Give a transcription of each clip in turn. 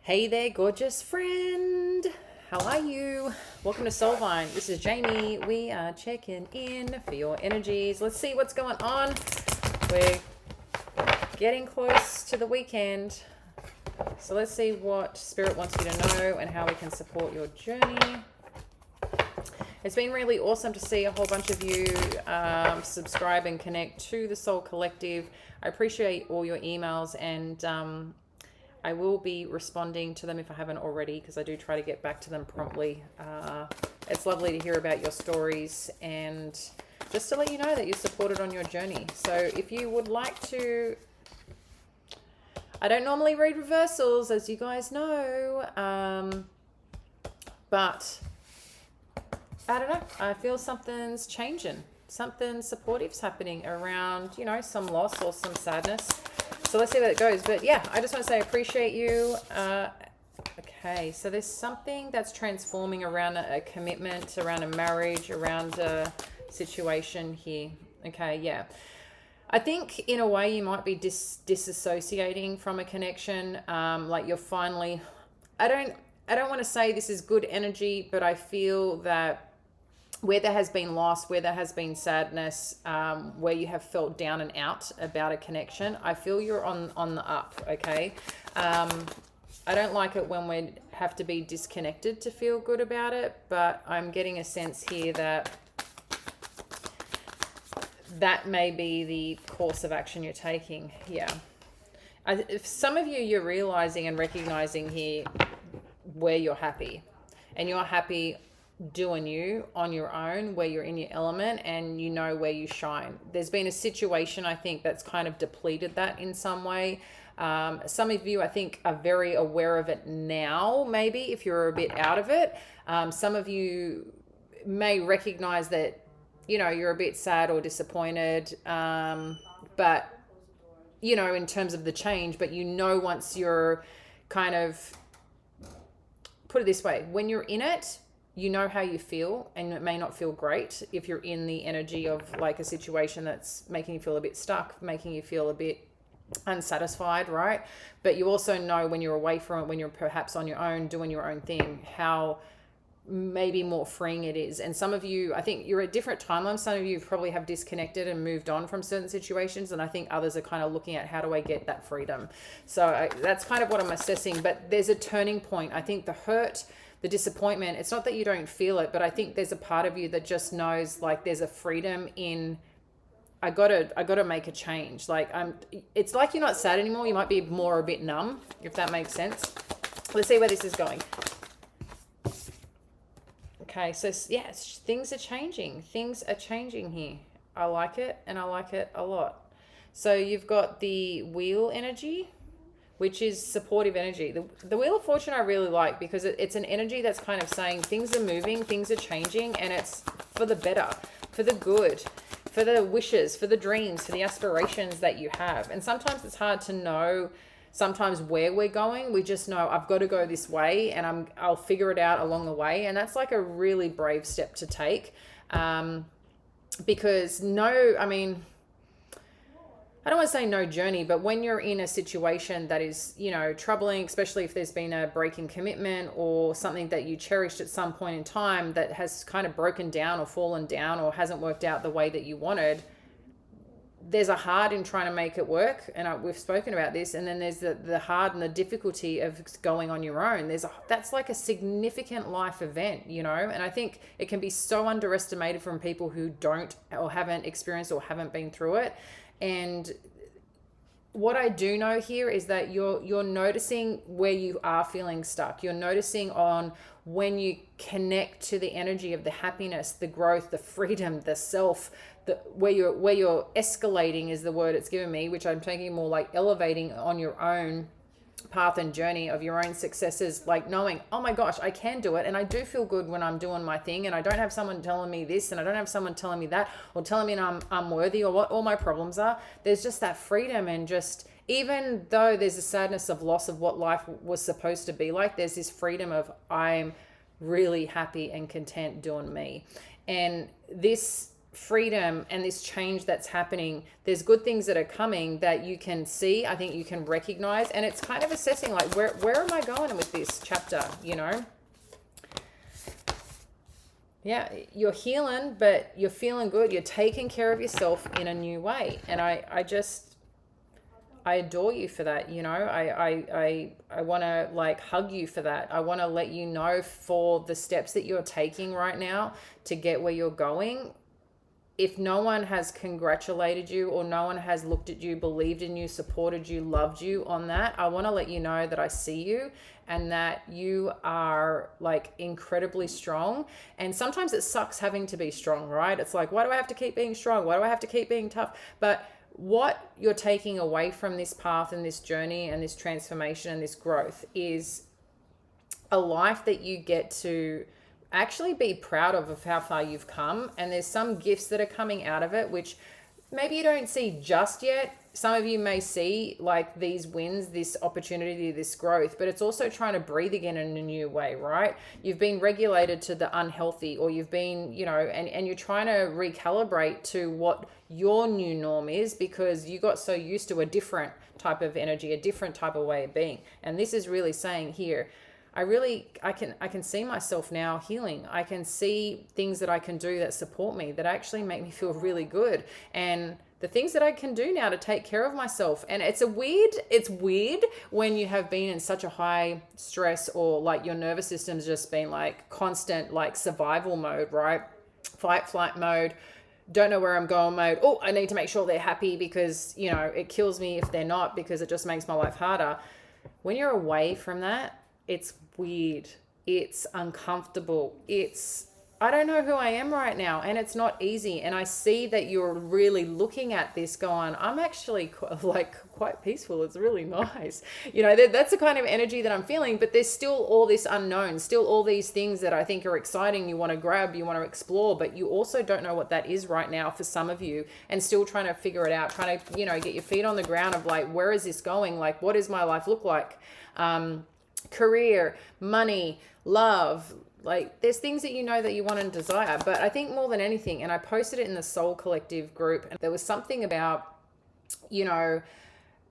Hey there, gorgeous friend. How are you? Welcome to Soulvine. This is Jamie. We are checking in for your energies. Let's see what's going on. We're getting close to the weekend. So let's see what Spirit wants you to know and how we can support your journey. It's been really awesome to see a whole bunch of you subscribe and connect to the Soul Collective. I appreciate all your emails, and I will be responding to them if I haven't already, because I do try to get back to them promptly. It's lovely to hear about your stories and just to let you know that you're supported on your journey. So if you would like to, I don't normally read reversals, as you guys know, but I don't know. I feel something's changing. Something supportive's happening around, some loss or some sadness. So let's see where it goes. But yeah, I just want to say I appreciate you. Okay, so there's something that's transforming around a commitment, around a marriage, around a situation here. Okay, yeah. I think in a way you might be disassociating from a connection. Like you're finally, I don't want to say this is good energy, but I feel that where there has been loss, where there has been sadness, where you have felt down and out about a connection, I feel you're on the up, okay? I don't like it when we have to be disconnected to feel good about it, but I'm getting a sense here that that may be the course of action you're taking. Yeah. If some of you're realizing and recognizing here where you're happy, and you're happy doing you on your own, where you're in your element and you know where you shine. There's been a situation, I think, that's kind of depleted that in some way. Some of you, I think, are very aware of it now, maybe, if you're a bit out of it. Some of you may recognize that, you're a bit sad or disappointed, but, in terms of the change, but once you're kind of, put it this way, when you're in it, you know how you feel, and it may not feel great if you're in the energy of like a situation that's making you feel a bit stuck, making you feel a bit unsatisfied, right? But you also know when you're away from it, when you're perhaps on your own, doing your own thing, how maybe more freeing it is. And some of you, I think you're at different timelines. Some of you probably have disconnected and moved on from certain situations, and I think others are kind of looking at, how do I get that freedom? So that's kind of what I'm assessing. But there's a turning point. I think the hurt, the disappointment, it's not that you don't feel it, but I think there's a part of you that just knows, like, there's a freedom in, I gotta make a change. Like, it's like you're not sad anymore. You might be more a bit numb, if that makes sense. Let's see where this is going. Okay, so yeah, things are changing. Things are changing here. I like it, and I like it a lot. So you've got the wheel energy, which is supportive energy. The Wheel of Fortune I really like, because it's an energy that's kind of saying things are moving, things are changing, and it's for the better, for the good, for the wishes, for the dreams, for the aspirations that you have. And sometimes it's hard to know sometimes where we're going. We just know I've got to go this way, and I'll figure it out along the way. And that's like a really brave step to take, because I don't want to say no journey, but when you're in a situation that is, troubling, especially if there's been a break in commitment or something that you cherished at some point in time that has kind of broken down or fallen down or hasn't worked out the way that you wanted, there's a hard in trying to make it work. And we've spoken about this. And then there's the hard and the difficulty of going on your own. That's like a significant life event, and I think it can be so underestimated from people who don't or haven't experienced or haven't been through it. And what I do know here is that you're noticing where you are feeling stuck. You're noticing on when you connect to the energy of the happiness, the growth, the freedom, the self, where you're escalating is the word it's given me, which I'm taking more like elevating on your own path and journey of your own successes, like knowing, oh my gosh, I can do it, and I do feel good when I'm doing my thing, and I don't have someone telling me this, and I don't have someone telling me that, or telling me I'm worthy, or what all my problems are. There's just that freedom, and just, even though there's a sadness of loss of what life was supposed to be like, there's this freedom of, I'm really happy and content doing me. And this freedom and this change that's happening. There's good things that are coming that you can see. I think you can recognize, and it's kind of assessing like, where am I going with this chapter, you know? Yeah, you're healing, but you're feeling good. You're taking care of yourself in a new way. And I adore you for that. You know, I want to like hug you for that. I want to let you know for the steps that you're taking right now to get where you're going. If no one has congratulated you or no one has looked at you, believed in you, supported you, loved you on that, I want to let you know that I see you and that you are like incredibly strong. And sometimes it sucks having to be strong, right? It's like, why do I have to keep being strong? Why do I have to keep being tough? But what you're taking away from this path and this journey and this transformation and this growth is a life that you get to actually be proud of how far you've come. And there's some gifts that are coming out of it, which maybe you don't see just yet. Some of you may see like these wins, this opportunity, this growth, but it's also trying to breathe again in a new way, right? You've been regulated to the unhealthy, or you've been, you know, and you're trying to recalibrate to what your new norm is because you got so used to a different type of energy, a different type of way of being. And this is really saying here, I can see myself now healing. I can see things that I can do that support me, that actually make me feel really good. And the things that I can do now to take care of myself. And it's weird when you have been in such a high stress or like your nervous system's just been like constant like survival mode, right? Fight, flight mode. Don't know where I'm going mode. Oh, I need to make sure they're happy because, you know, it kills me if they're not because it just makes my life harder. When you're away from that, it's weird. It's uncomfortable. I don't know who I am right now, and it's not easy. And I see that you're really looking at this going, I'm actually quite peaceful. It's really nice. You know, that's the kind of energy that I'm feeling, but there's still all this unknown, still all these things that I think are exciting. You want to grab, you want to explore, but you also don't know what that is right now for some of you, and still trying to figure it out, trying to, you know, get your feet on the ground of like, where is this going? Like, what does my life look like? Career, money, love, like there's things that you know that you want and desire. But I think more than anything, and I posted it in the Soul Collective group, and there was something about, you know,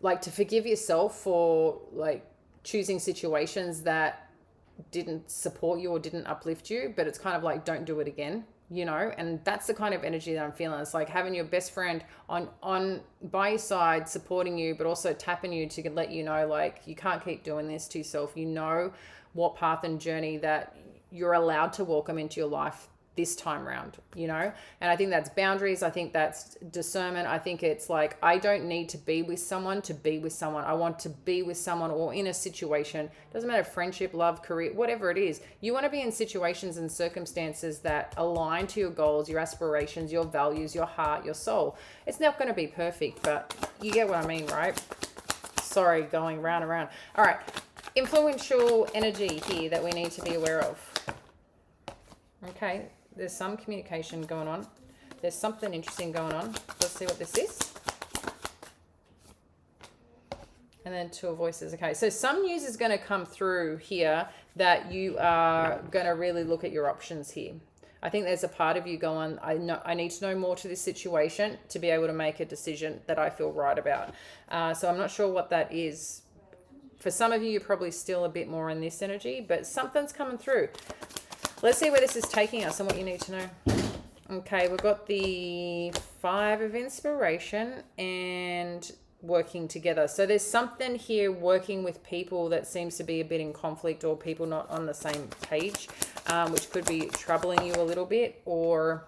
like to forgive yourself for like choosing situations that didn't support you or didn't uplift you, but it's kind of like, don't do it again, you know. And that's the kind of energy that I'm feeling. It's like having your best friend on by your side, supporting you, but also tapping you to let you know, like, you can't keep doing this to yourself. You know what path and journey that you're allowed to welcome into your life this time round, you know. And I think that's boundaries. I think that's discernment. I think it's like, I don't need to be with someone to be with someone. I want to be with someone or in a situation. Doesn't matter, friendship, love, career, whatever it is. You want to be in situations and circumstances that align to your goals, your aspirations, your values, your heart, your soul. It's not going to be perfect, but you get what I mean, right? Sorry, going round and round. All right. Influential energy here that we need to be aware of. Okay. There's some communication going on. There's something interesting going on. Let's see what this is. And then Two of Voices. Okay, so some news is going to come through here that you are going to really look at your options here. I think there's a part of you going, I need to know more to this situation to be able to make a decision that I feel right about. So I'm not sure what that is. For some of you, you're probably still a bit more in this energy, but something's coming through. Let's see where this is taking us and what you need to know. Okay, we've got the Five of Inspiration and working together. So there's something here working with people that seems to be a bit in conflict, or people not on the same page, which could be troubling you a little bit. Or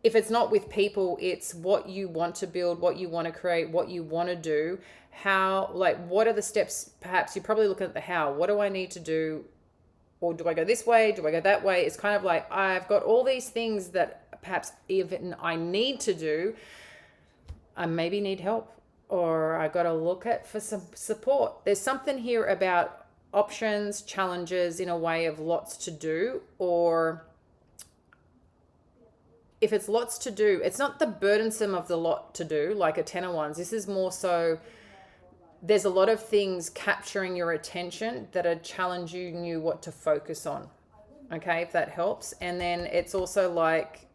if it's not with people, it's what you want to build, what you want to create, what you want to do. How, like, what are the steps? Perhaps you're probably looking at the how. What do I need to do? Or do I go this way? Do I go that way? It's kind of like, I've got all these things that perhaps even I need to do. I maybe need help, or I got to look at for some support. There's something here about options, challenges in a way of lots to do, or if it's lots to do, it's not the burdensome of the lot to do, like a 10 of Wands. This is more so, there's a lot of things capturing your attention that are challenging you what to focus on. Okay, if that helps. And then it's also like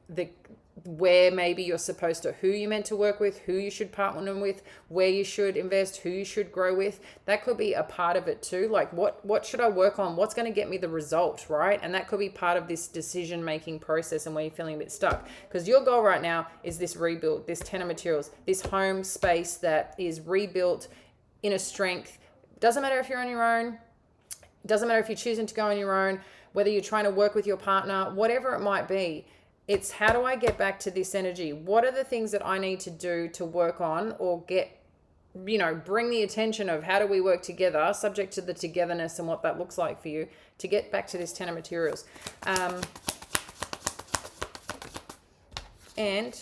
where maybe you're supposed to, who you're meant to work with, who you should partner with, where you should invest, who you should grow with. That could be a part of it too. Like what should I work on? What's going to get me the result, right? And that could be part of this decision making process and where you're feeling a bit stuck. Because your goal right now is this rebuild, this 10 of materials, this home space that is rebuilt, inner strength. Doesn't matter if you're on your own. Doesn't matter if you're choosing to go on your own, whether you're trying to work with your partner, whatever it might be. It's how do I get back to this energy? What are the things that I need to do to work on or get, bring the attention of how do we work together, subject to the togetherness and what that looks like for you, to get back to this 10 of materials. And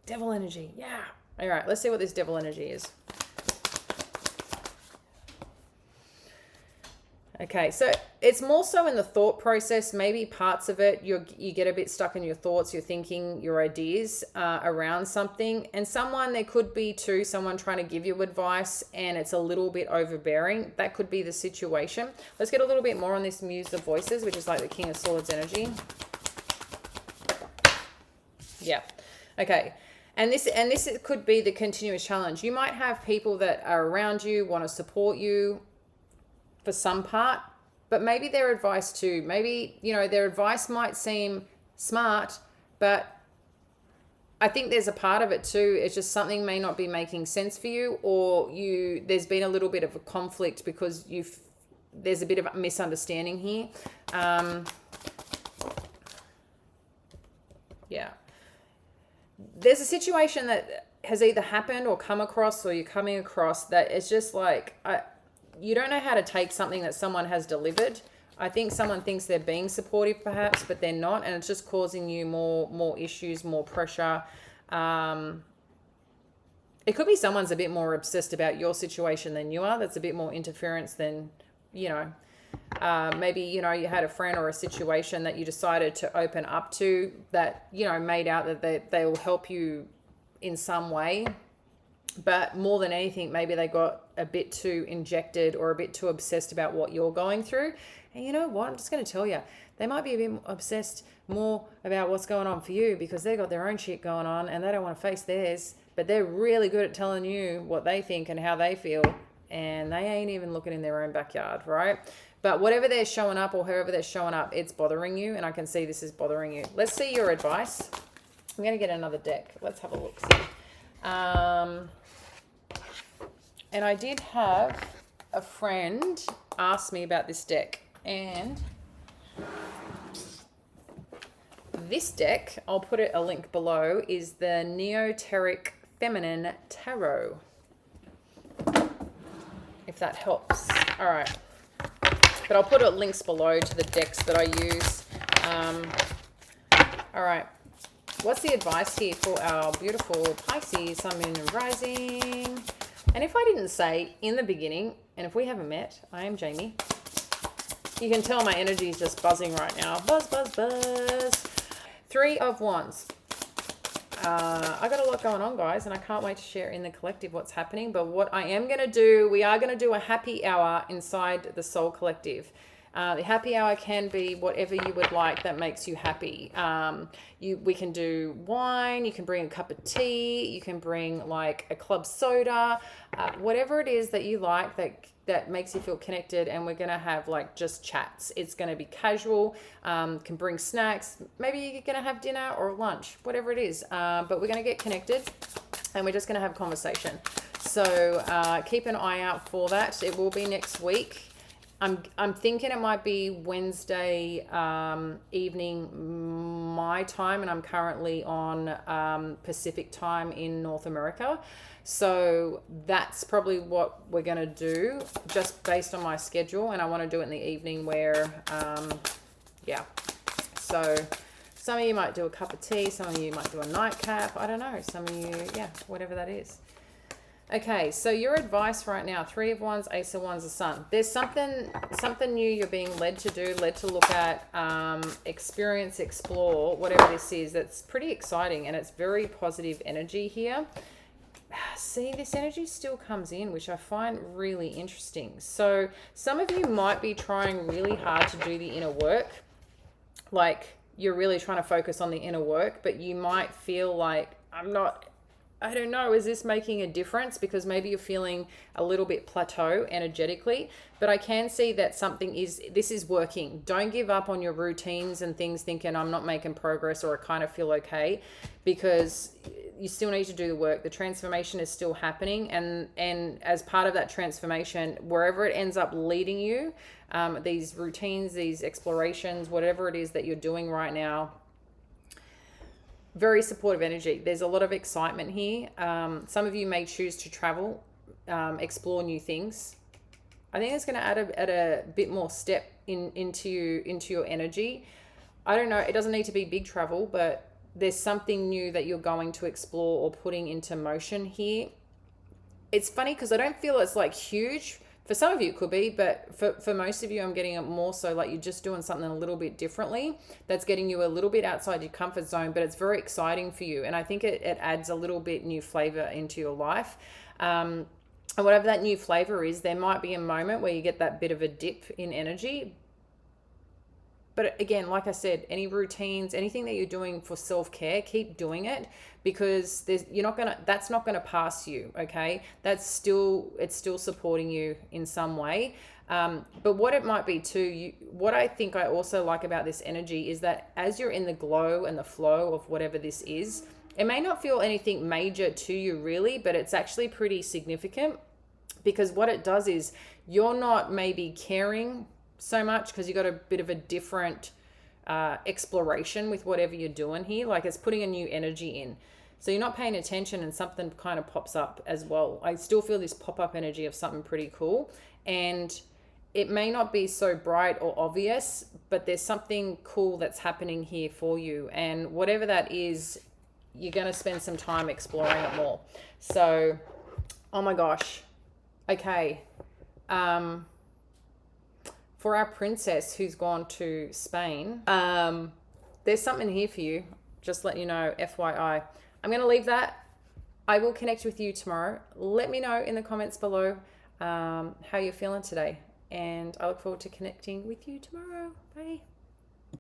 devil energy. Yeah. All right, let's see what this devil energy is. Okay, so it's more so in the thought process. Maybe parts of it, you get a bit stuck in your thoughts, your thinking, your ideas around something. And there could be too, someone trying to give you advice and it's a little bit overbearing. That could be the situation. Let's get a little bit more on this Muse of Voices, which is like the King of Swords energy. Yeah. Okay. And this could be the continuous challenge. You might have people that are around you, want to support you, for some part, but maybe their advice too, maybe, their advice might seem smart, but I think there's a part of it too. It's just something may not be making sense for you, or there's been a little bit of a conflict because there's a bit of a misunderstanding here. Yeah. There's a situation that has either happened or come across, or you're coming across, that it's just like, you don't know how to take something that someone has delivered. I think someone thinks they're being supportive perhaps, but they're not. And it's just causing you more issues, more pressure. It could be someone's a bit more obsessed about your situation than you are. That's a bit more interference than, maybe, you had a friend or a situation that you decided to open up to that, made out that they will help you in some way. But more than anything, maybe they got a bit too injected or a bit too obsessed about what you're going through. And you know what? I'm just going to tell you, they might be a bit obsessed more about what's going on for you because they got their own shit going on and they don't want to face theirs. But they're really good at telling you what they think and how they feel. And they ain't even looking in their own backyard, right? But whatever they're showing up or however they're showing up, it's bothering you. And I can see this is bothering you. Let's see your advice. I'm going to get another deck. Let's have a look. And I did have a friend ask me about this deck, and this deck, I'll put a link below, is the Neoteric Feminine Tarot, if that helps. All right, but I'll put links below to the decks that I use. All right, what's the advice here for our beautiful Pisces, Sun, Moon, and Rising? And if I didn't say in the beginning, and if we haven't met, I am Jamie. You can tell my energy is just buzzing right now. Buzz, buzz, buzz. 3 of Wands. I got a lot going on, guys, and I can't wait to share in the collective what's happening. But what I am going to do, we are going to do a happy hour inside the Soul Collective. The happy hour can be whatever you would like that makes you happy. We can do wine, you can bring a cup of tea, you can bring like a club soda, whatever it is that you like that makes you feel connected. And we're going to have like just chats. It's going to be casual, can bring snacks. Maybe you're going to have dinner or lunch, whatever it is. But we're going to get connected and we're just going to have conversation. So keep an eye out for that. It will be next week. I'm thinking it might be Wednesday evening my time, and I'm currently on Pacific time in North America. So that's probably what we're going to do just based on my schedule, and I want to do it in the evening where, So some of you might do a cup of tea, some of you might do a nightcap, I don't know, some of you, whatever that is. Okay, so your advice right now, 3 of Wands, Ace of Wands, the Sun. There's something new you're being led to do, led to look at, experience, explore, whatever this is. That's pretty exciting, and it's very positive energy here. See, this energy still comes in, which I find really interesting. So some of you might be trying really hard to do the inner work, like you're really trying to focus on the inner work, but you might feel like, I don't know, is this making a difference? Because maybe you're feeling a little bit plateau energetically, but I can see that this is working. Don't give up on your routines and things thinking I'm not making progress or I kind of feel okay, because you still need to do the work. The transformation is still happening. And as part of that transformation, wherever it ends up leading you, these routines, these explorations, whatever it is that you're doing right now, very supportive energy. There's a lot of excitement here. Some of you may choose to travel, explore new things. I think it's going to add a bit more step into your energy. I don't know. It doesn't need to be big travel, but there's something new that you're going to explore or putting into motion here. It's funny because I don't feel it's like huge. For some of you it could be, but for most of you, I'm getting it more so like you're just doing something a little bit differently that's getting you a little bit outside your comfort zone, but it's very exciting for you. And I think it adds a little bit new flavor into your life. And whatever that new flavor is, there might be a moment where you get that bit of a dip in energy. But again, like I said, any routines, anything that you're doing for self-care, keep doing it, because that's not gonna pass you, okay? It's still supporting you in some way. But what it might be too, what I think I also like about this energy is that as you're in the glow and the flow of whatever this is, it may not feel anything major to you really, but it's actually pretty significant, because what it does is you're not maybe caring so much because you got a bit of a different exploration with whatever you're doing here. Like it's putting a new energy in. So you're not paying attention and something kind of pops up as well. I still feel this pop-up energy of something pretty cool. And it may not be so bright or obvious, but there's something cool that's happening here for you. And whatever that is, you're going to spend some time exploring it more. So, oh my gosh. Okay. For our princess who's gone to Spain, there's something here for you. Just let you know, FYI. I'm going to leave that. I will connect with you tomorrow. Let me know in the comments below how you're feeling today. And I look forward to connecting with you tomorrow. Bye.